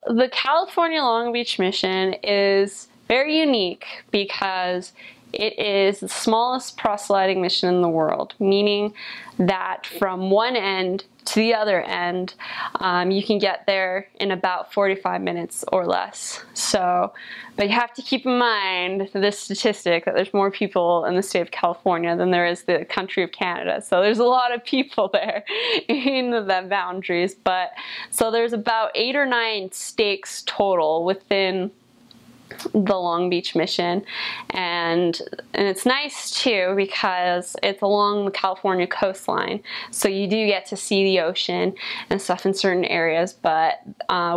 the California Long Beach mission is very unique because it is the smallest proselyting mission in the world, meaning that from one end to the other end, you can get there in about 45 minutes or less. So, but you have to keep in mind this statistic that there's more people in the state of California than there is the country of Canada. So there's a lot of people there in the boundaries. But so there's about 8 or 9 stakes total within the Long Beach mission, and it's nice too because it's along the California coastline, so you do get to see the ocean and stuff in certain areas, but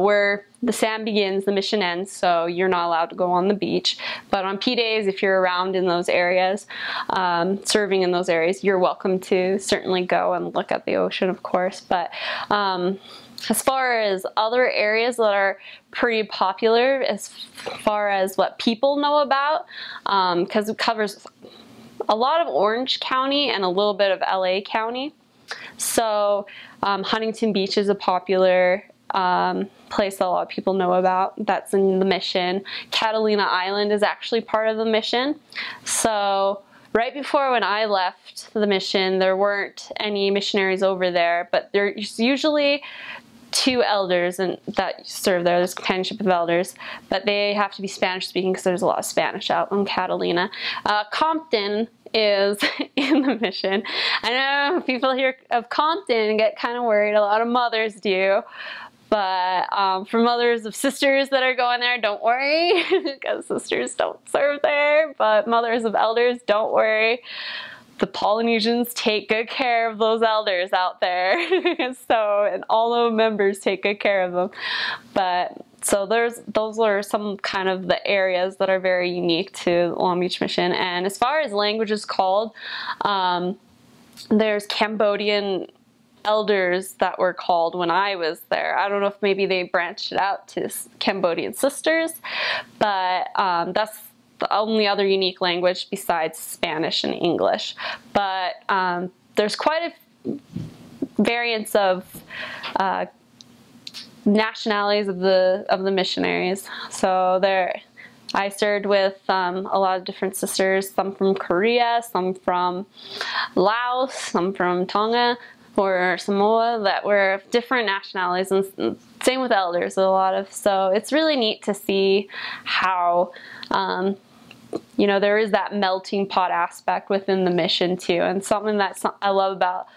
where the sand begins, the mission ends, so you're not allowed to go on the beach. But on P days, if you're around in those areas, serving in those areas, you're welcome to certainly go and look at the ocean, of course. But as far as other areas that are pretty popular as far as what people know about, because it covers a lot of Orange County and a little bit of LA County. So Huntington Beach is a popular place that a lot of people know about. That's in the mission. Catalina Island is actually part of the mission. So right before when I left the mission, there weren't any missionaries over there, but there's usually 2 elders and that serve there. There's companionship of elders, but they have to be Spanish speaking because there's a lot of Spanish out in Catalina. Compton is in the mission. I know people hear of Compton and get kind of worried. A lot of mothers do. But for mothers of sisters that are going there, don't worry, because sisters don't serve there. But mothers of elders, don't worry. The Polynesians take good care of those elders out there. So, and all the members take good care of them. But so those are some kind of the areas that are very unique to the Long Beach mission. And as far as languages called, there's Cambodian elders that were called when I was there. I don't know if maybe they branched it out to Cambodian sisters, but that's the only other unique language besides Spanish and English. But there's quite a variance of nationalities of the missionaries. So I served with a lot of different sisters, some from Korea, some from Laos, some from Tonga or Samoa, that were different nationalities, and same with elders, a lot of. So it's really neat to see how you know, there is that melting pot aspect within the mission too, and something that I love about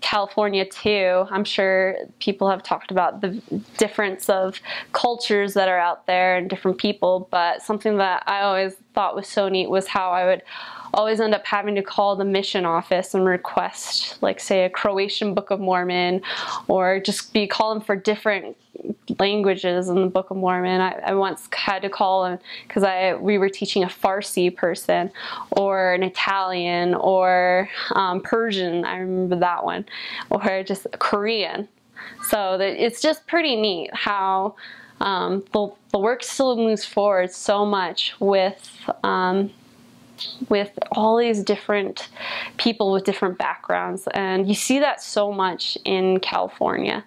California too. I'm sure people have talked about the difference of cultures that are out there and different people, but something that I always thought was so neat was how I would always end up having to call the mission office and request, like, say, a Croatian Book of Mormon, or just be calling for different languages in the Book of Mormon. I once had to call them because we were teaching a Farsi person, or an Italian, or Persian, I remember that one, or just Korean. So it's just pretty neat how the work still moves forward so much with all these different people with different backgrounds, and you see that so much in California,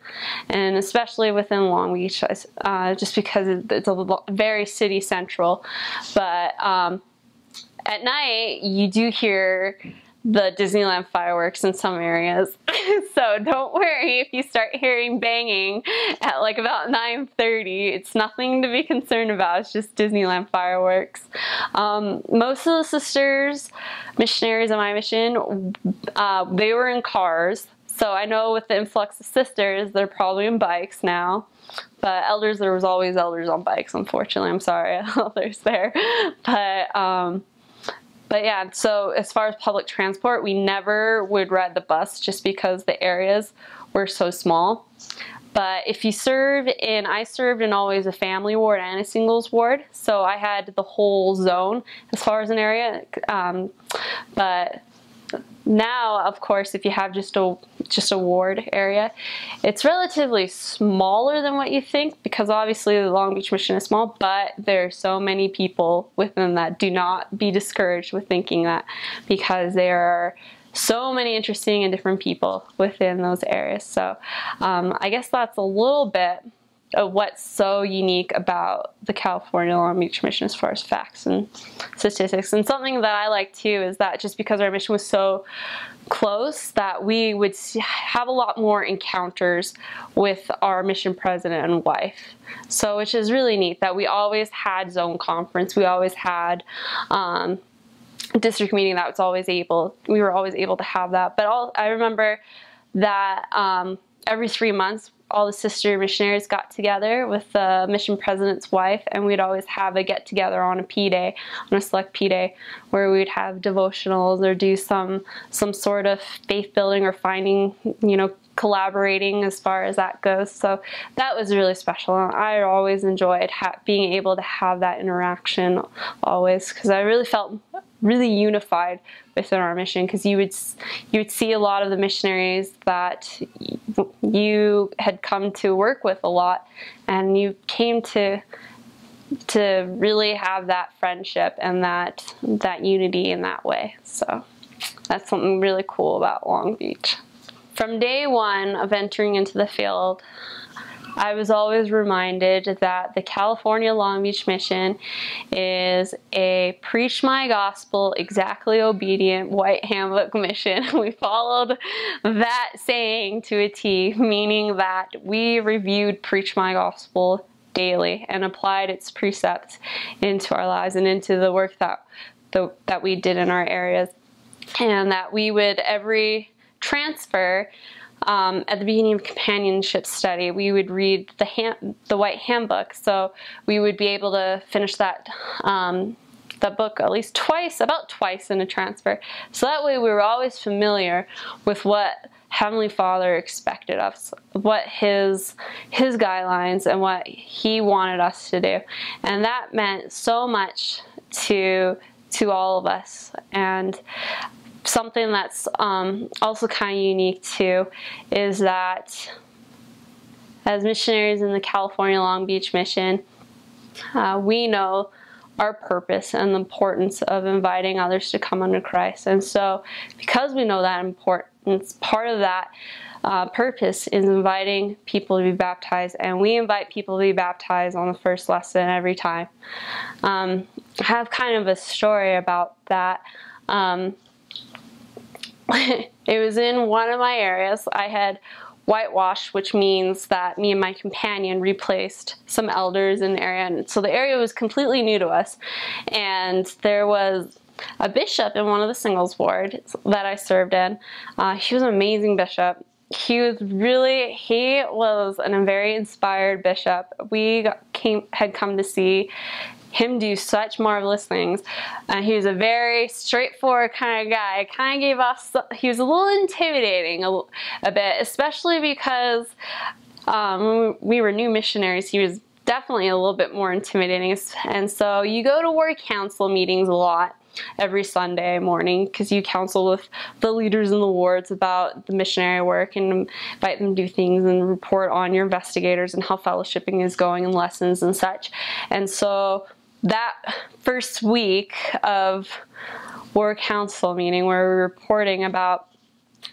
and especially within Long Beach, just because it's a very city central. But at night you do hear the Disneyland fireworks in some areas. So don't worry if you start hearing banging at like about 9:30. It's nothing to be concerned about. It's just Disneyland fireworks. Most of the sisters, missionaries on my mission, they were in cars. So I know with the influx of sisters, they're probably in bikes now. But elders, there was always elders on bikes, unfortunately. I'm sorry, elders there. But yeah, so as far as public transport, we never would ride the bus just because the areas were so small. But if you serve I served in always a family ward and a singles ward, so I had the whole zone as far as an area. But now, of course, if you have just a ward area, it's relatively smaller than what you think, because obviously the Long Beach mission is small, but there are so many people within that. Do not be discouraged with thinking that, because there are so many interesting and different people within those areas. So I guess that's a little bit what's so unique about the California Long Beach mission as far as facts and statistics. And something that I like too is that just because our mission was so close, that we would have a lot more encounters with our mission president and wife. So which is really neat, that we always had zone conference, we always had district meeting, that was always we were always able to have that. But I remember that every 3 months all the sister missionaries got together with the mission president's wife, and we'd always have a get together on a P day, on a select P day, where we'd have devotionals or do some sort of faith building or finding, you know, collaborating as far as that goes. So that was really special. I always enjoyed being able to have that interaction always, because I really felt really unified within our mission, because you would see a lot of the missionaries that you had come to work with a lot, and you came to really have that friendship and that unity in that way. So that's something really cool about Long Beach. From day one of entering into the field, I was always reminded that the California Long Beach mission is a preach my gospel, exactly obedient white handbook mission. We followed that saying to a T, meaning that we reviewed preach my gospel daily and applied its precepts into our lives and into the work that we did in our areas. And that we would, every transfer, at the beginning of companionship study, we would read the white handbook. So we would be able to finish that book at least about twice in a transfer. So that way we were always familiar with what Heavenly Father expected of us, what his guidelines and what he wanted us to do. And that meant so much to all of us. And something that's also kind of unique too is that as missionaries in the California Long Beach mission, we know our purpose and the importance of inviting others to come under Christ. And so because we know that importance, part of that purpose is inviting people to be baptized, and we invite people to be baptized on the first lesson every time. I have kind of a story about that. It was in one of my areas. I had whitewashed, which means that me and my companion replaced some elders in the area. And so the area was completely new to us. And there was a bishop in one of the singles wards that I served in. He was an amazing bishop. He was a very inspired bishop. We had come to see him do such marvelous things. He was a very straightforward kind of guy. He was a little intimidating a bit, especially because when we were new missionaries, he was definitely a little bit more intimidating. And so you go to ward council meetings a lot every Sunday morning, because you counsel with the leaders in the wards about the missionary work and invite them to do things and report on your investigators and how fellowshipping is going and lessons and such. And so that first week of ward council meeting, where we were reporting about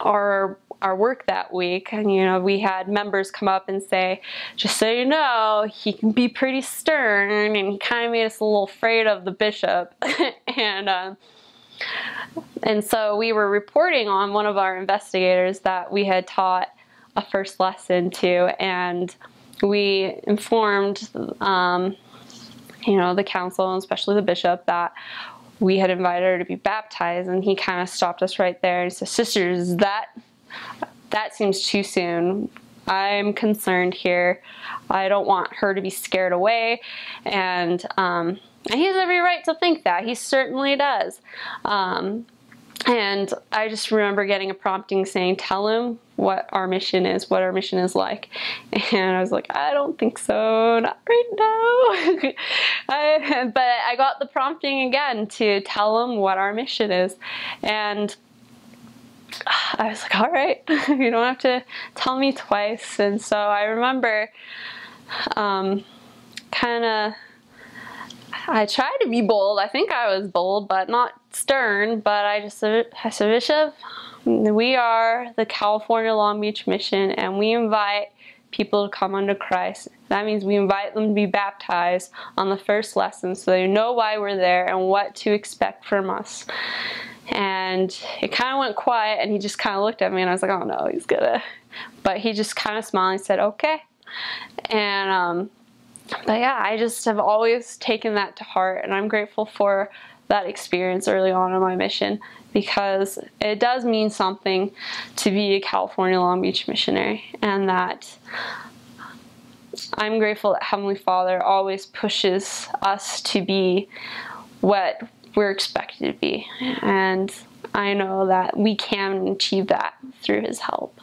our work that week, and we had members come up and say, just so you know, he can be pretty stern, and he kind of made us a little afraid of the bishop. and so we were reporting on one of our investigators that we had taught a first lesson to, and we informed the council, and especially the bishop, that we had invited her to be baptized. And he kind of stopped us right there and said, "Sisters, that seems too soon. I'm concerned here. I don't want her to be scared away." And he has every right to think that. He certainly does. And I just remember getting a prompting saying, "Tell him what our mission is like." And I was like, "I don't think so, not right now." But I got the prompting again to tell him what our mission is. And I was like, all right, you don't have to tell me twice. And so I remember I tried to be bold. I think I was bold, but not stern. But I said, "Bishop, we are the California Long Beach mission, and we invite people to come unto Christ. That means we invite them to be baptized on the first lesson so they know why we're there and what to expect from us. And it kind of went quiet, and he just kind of looked at me, and I was like, oh no, he's gonna. But he just kind of smiled and said, okay. And but yeah, I just have always taken that to heart, and I'm grateful for that experience early on in my mission, because it does mean something to be a California Long Beach missionary, and that I'm grateful that Heavenly Father always pushes us to be what we're expected to be, and I know that we can achieve that through His help.